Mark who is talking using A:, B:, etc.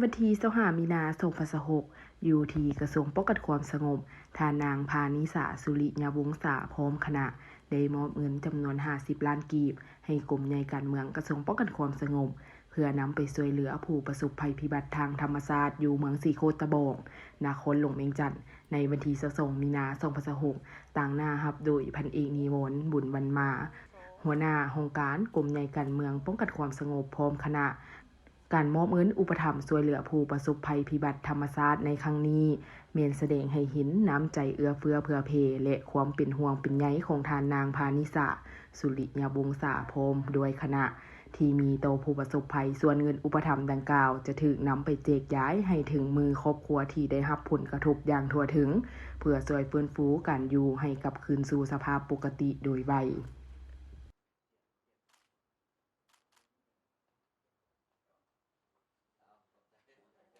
A: วันที่25มีนา2026อยู่ที่กระทรวงป้องกันความสงบทานางพานิสาสุริยวงศาพร้อมคณะได้มอบเงินจำนวน50ล้านกีบให้กรมใหญ่การเมืองกระทรวงป้องกันความสงบเพื่อนำไปช่วยเหลือผู้ประสบภัยพิบัติทางธรรมชาติอยู่เมืองสีโคตะบองนครหลวงเวียงจันทน์ในวันที่22มีนา2026ต่างหน้ารับโดยพันเอกนิมนต์บุญวรรมาหัวหน้าองค์การกรมใหญ่การเมืองป้องกันความสงบพร้อมคณะการมอบเงินอุปถัมภ์ช่วยเหลือผู้ประสบภัยพิบัติธรรมชาติในครั้งนี้เมนแสดงให้เห็นน้ำใจเอื้อเฟื้อเผื่อเพและความเป็นห่วงเป็นใยของทานนางพานิสาสุริยวงศาพร้อมด้วยคณะที่มีต่อผู้ประสบภัยส่วนเงินอุปถัมภ์ดังกล่าวจะถูกนำไปแจกย้ายให้ถึงมือครอบครัวที่ได้รับผลกระทบอย่างทั่วถึงเพื่อช่วยฟื้นฟูการอยู่ให้กลับคืนสู่สภาพปกติโดยไว